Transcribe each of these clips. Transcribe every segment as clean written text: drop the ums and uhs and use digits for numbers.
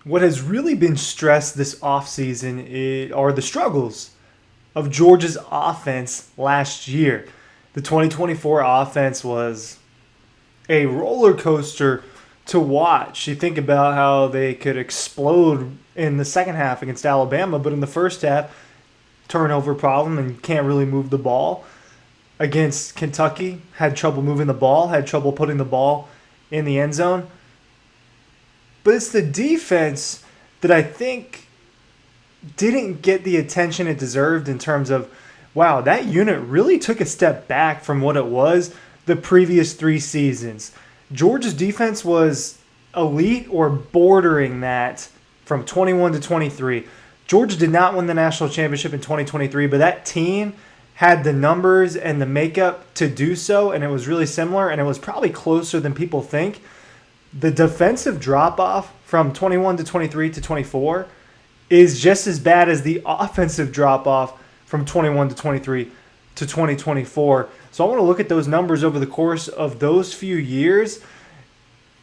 what has really been stressed this offseason are the struggles of Georgia's offense last year. The 2024 offense was a roller coaster to watch. You think about how they could explode in the second half against Alabama, but in the first half, turnover problem and can't really move the ball. Against Kentucky, had trouble moving the ball, had trouble putting the ball in the end zone. But it's the defense that I think didn't get the attention it deserved in terms of, wow, that unit really took a step back from what it was the previous 3 seasons. Georgia's defense was elite or bordering that from 21 to 23. Georgia did not win the national championship in 2023, but that team had the numbers and the makeup to do so, and it was really similar, and it was probably closer than people think. The defensive drop-off from 21 to 23 to 24 is just as bad as the offensive drop-off from 21 to 23 to 2024. So I want to look at those numbers over the course of those few years,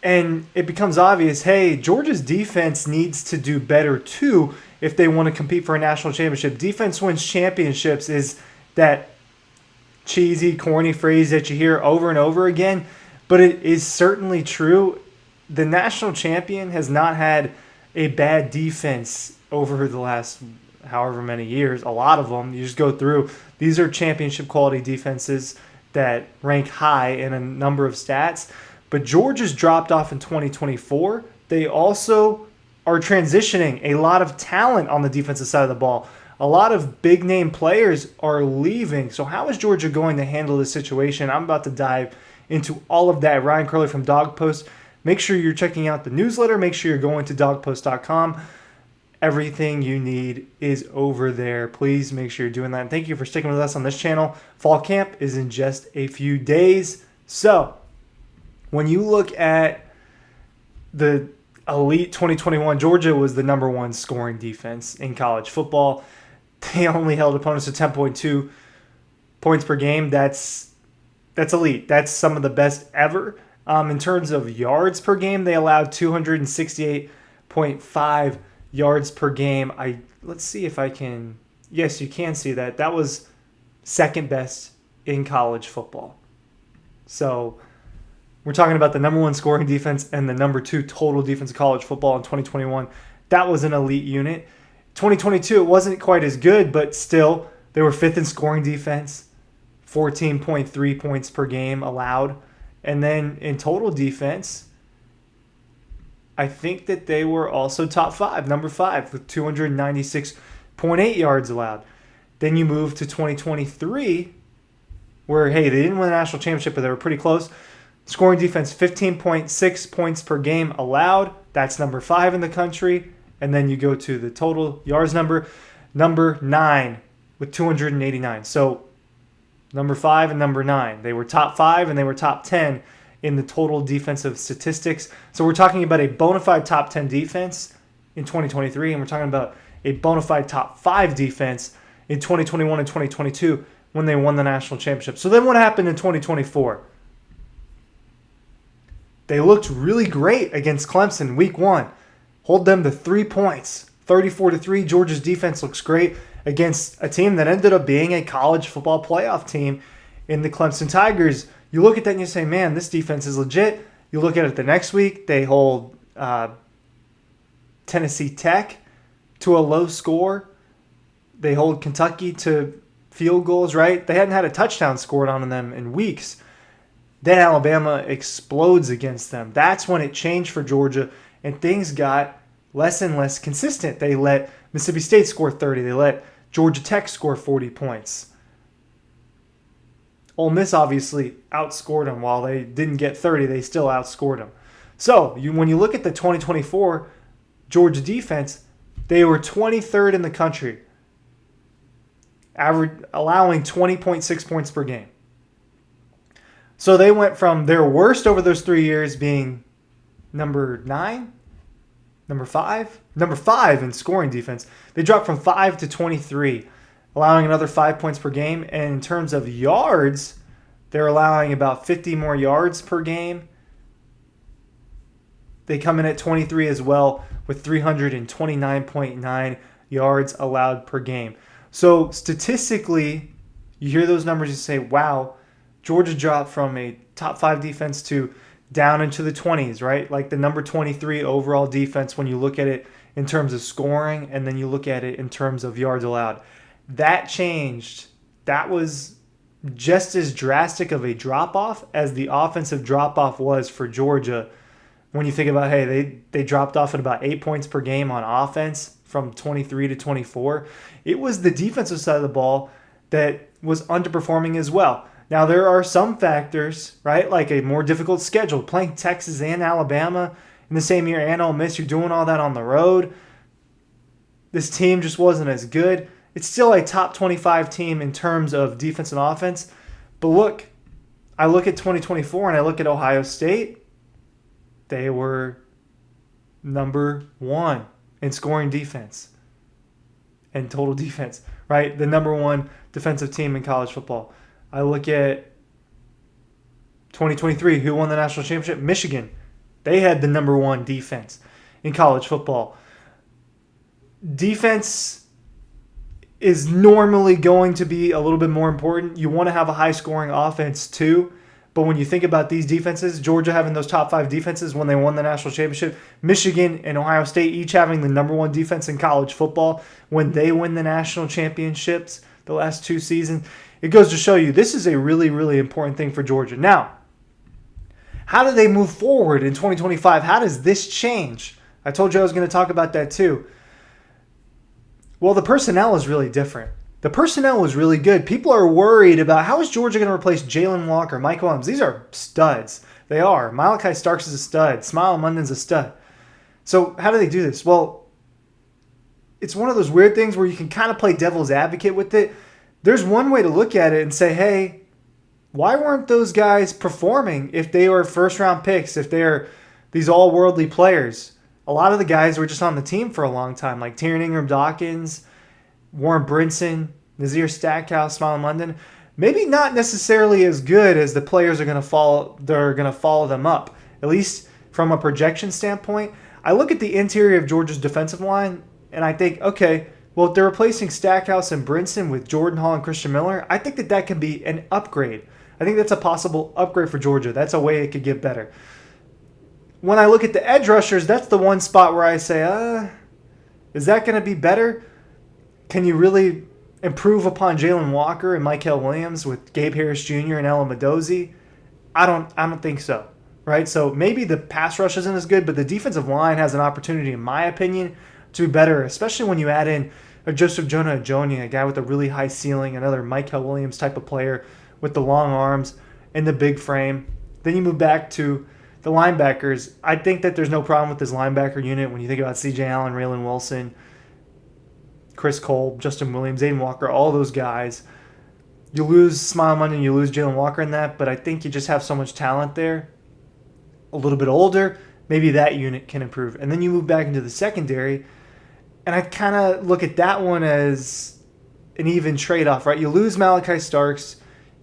and it becomes obvious, hey, Georgia's defense needs to do better too if they want to compete for a national championship. Defense wins championships is that cheesy, corny phrase that you hear over and over again, but it is certainly true. The national champion has not had a bad defense over the last however many years. A lot of them, you just go through. These are championship quality defenses that rank high in a number of stats. But Georgia's dropped off in 2024. They also are transitioning a lot of talent on the defensive side of the ball. A lot of big-name players are leaving. So how is Georgia going to handle this situation? I'm about to dive into all of that. Ryan Curley from Dawg Post. Make sure you're checking out the newsletter. Make sure you're going to dogpost.com. Everything you need is over there. Please make sure you're doing that. And thank you for sticking with us on this channel. Fall camp is in just a few days. So when you look at the elite 2021, Georgia was the number 1 scoring defense in college football. They only held opponents to 10.2 points per game. That's elite. That's some of the best ever. In terms of yards per game, they allowed 268.5 yards per game. Let's see if I can. Yes, you can see that. That was second best in college football. So we're talking about the number 1 scoring defense and the number 2 total defense of college football in 2021. That was an elite unit. 2022, it wasn't quite as good, but still, they were 5th in scoring defense, 14.3 points per game allowed. And then in total defense, I think that they were also top 5, number 5, with 296.8 yards allowed. Then you move to 2023, where, hey, they didn't win the national championship, but they were pretty close. Scoring defense, 15.6 points per game allowed. That's number 5 in the country. And then you go to the total yards number 9 with 289. So number 5 and number 9. They were top 5 and they were top 10 in the total defensive statistics. So we're talking about a bona fide top 10 defense in 2023, and we're talking about a bona fide top 5 defense in 2021 and 2022 when they won the national championship. So then what happened in 2024? They looked really great against Clemson week 1. Hold them to 3 points, 34-3. Georgia's defense looks great against a team that ended up being a college football playoff team in the Clemson Tigers. You look at that and you say, man, this defense is legit. You look at it the next week, they hold Tennessee Tech to a low score. They hold Kentucky to field goals, right? They hadn't had a touchdown scored on them in weeks. Then Alabama explodes against them. That's when it changed for Georgia, and things got less and less consistent. They let Mississippi State score 30. They let Georgia Tech score 40 points. Ole Miss obviously outscored them. While they didn't get 30, they still outscored them. So when you look at the 2024 Georgia defense, they were 23rd in the country, allowing 20.6 points per game. So they went from their worst over those 3 years being number 5 in scoring defense. They dropped from 5 to 23, allowing another 5 points per game. And in terms of yards, they're allowing about 50 more yards per game. They come in at 23 as well, with 329.9 yards allowed per game. So statistically, you hear those numbers, you say, wow, Georgia dropped from a top 5 defense to down into the 20s, right? Like the number 23 overall defense when you look at it in terms of scoring and then you look at it in terms of yards allowed. That changed. That was just as drastic of a drop-off as the offensive drop-off was for Georgia. When you think about, hey, they dropped off at about 8 points per game on offense from 23 to 24. It was the defensive side of the ball that was underperforming as well. Now, there are some factors, right, like a more difficult schedule. Playing Texas and Alabama in the same year and Ole Miss, you're doing all that on the road. This team just wasn't as good. It's still a top 25 team in terms of defense and offense. But look, I look at 2024 and I look at Ohio State. They were number 1 in scoring defense and total defense, right? The number 1 defensive team in college football. I look at 2023, who won the national championship? Michigan. They had the number 1 defense in college football. Defense is normally going to be a little bit more important. You want to have a high-scoring offense too, but when you think about these defenses, Georgia having those top 5 defenses when they won the national championship, Michigan and Ohio State each having the number 1 defense in college football when they win the national championships the last 2 seasons, it goes to show you this is a really, really important thing for Georgia. Now, how do they move forward in 2025? How does this change? I told you I was going to talk about that too. Well, the personnel is really different. The personnel was really good. People are worried about how is Georgia going to replace Jalen Walker, Mike Williams. These are studs. They are. Malachi Starks is a stud. Smile Munden's a stud. So how do they do this? Well, it's one of those weird things where you can kind of play devil's advocate with it. There's one way to look at it and say, hey, why weren't those guys performing if they were first-round picks, if they're these all-worldly players? A lot of the guys were just on the team for a long time, like Tyrion Ingram-Dawkins, Warren Brinson, Nazir Stackhouse, Smile London. Maybe not necessarily as good as the players are going to follow. They're going to follow them up, at least from a projection standpoint. I look at the interior of Georgia's defensive line, and I think, okay, well, if they're replacing Stackhouse and Brinson with Jordan Hall and Christian Miller, I think that can be an upgrade. I think that's a possible upgrade for Georgia. That's a way it could get better. When I look at the edge rushers, that's the one spot where I say, is that going to be better? Can you really improve upon Jalen Walker and Mykel Williams with Gabe Harris Jr. and Ella Madozie? I don't think so, right? So maybe the pass rush isn't as good, but the defensive line has an opportunity, in my opinion, to be better, especially when you add in a Joseph Jonah-Ajoni, a guy with a really high ceiling, another Mykel Williams type of player with the long arms and the big frame. Then you move back to the linebackers. I think that there's no problem with this linebacker unit when you think about C.J. Allen, Raylan Wilson, Chris Cole, Justin Williams, Aiden Walker, all those guys. You lose Smile Monday, you lose Jalen Walker in that, but I think you just have so much talent there. A little bit older, maybe that unit can improve. And then you move back into the secondary, and I kind of look at that one as an even trade-off, right? You lose Malachi Starks,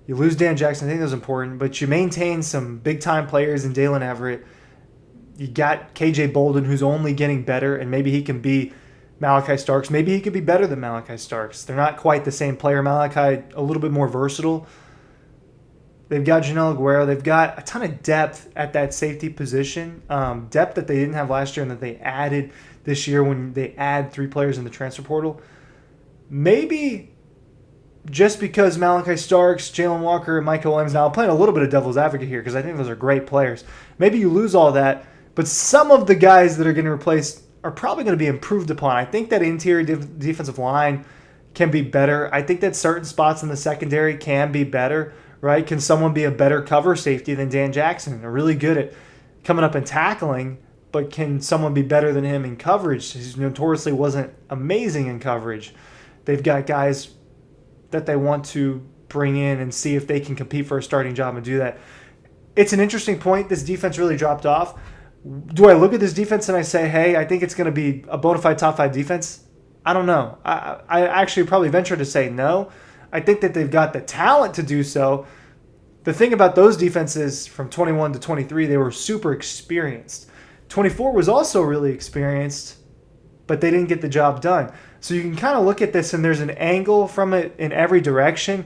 you lose Dan Jackson. I think that's important, but you maintain some big-time players in Dalen Everett. You got KJ Bolden, who's only getting better, and maybe he can be Malachi Starks. Maybe he could be better than Malachi Starks. They're not quite the same player. Malachi, a little bit more versatile. They've got Janelle Aguero. They've got a ton of depth at that safety position. Depth that they didn't have last year and that they added this year when they add 3 players in the transfer portal. Maybe just because Malachi Starks, Jalen Walker, and Mykel Williams, now I'm playing a little bit of devil's advocate here because I think those are great players. Maybe you lose all that, but some of the guys that are getting replaced are probably going to be improved upon. I think that interior defensive line can be better. I think that certain spots in the secondary can be better, right? Can someone be a better cover safety than Dan Jackson? They're really good at coming up and tackling, but can someone be better than him in coverage? He notoriously wasn't amazing in coverage. They've got guys that they want to bring in and see if they can compete for a starting job and do that. It's an interesting point. This defense really dropped off. Do I look at this defense and I say, hey, I think it's going to be a bona fide top 5 defense? I don't know. I actually probably venture to say no. I think that they've got the talent to do so. The thing about those defenses from 21 to 23, they were super experienced. 24 was also really experienced, but they didn't get the job done. So you can kind of look at this, and there's an angle from it in every direction.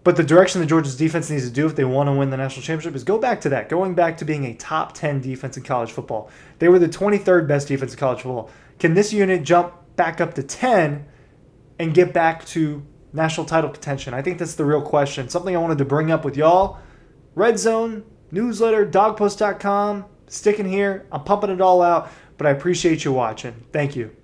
But the direction that Georgia's defense needs to do if they want to win the national championship is go back to that, going back to being a top 10 defense in college football. They were the 23rd best defense in college football. Can this unit jump back up to 10 and get back to national title contention? I think that's the real question. Something I wanted to bring up with y'all. Red Zone, newsletter, dogpost.com, sticking here. I'm pumping it all out, but I appreciate you watching. Thank you.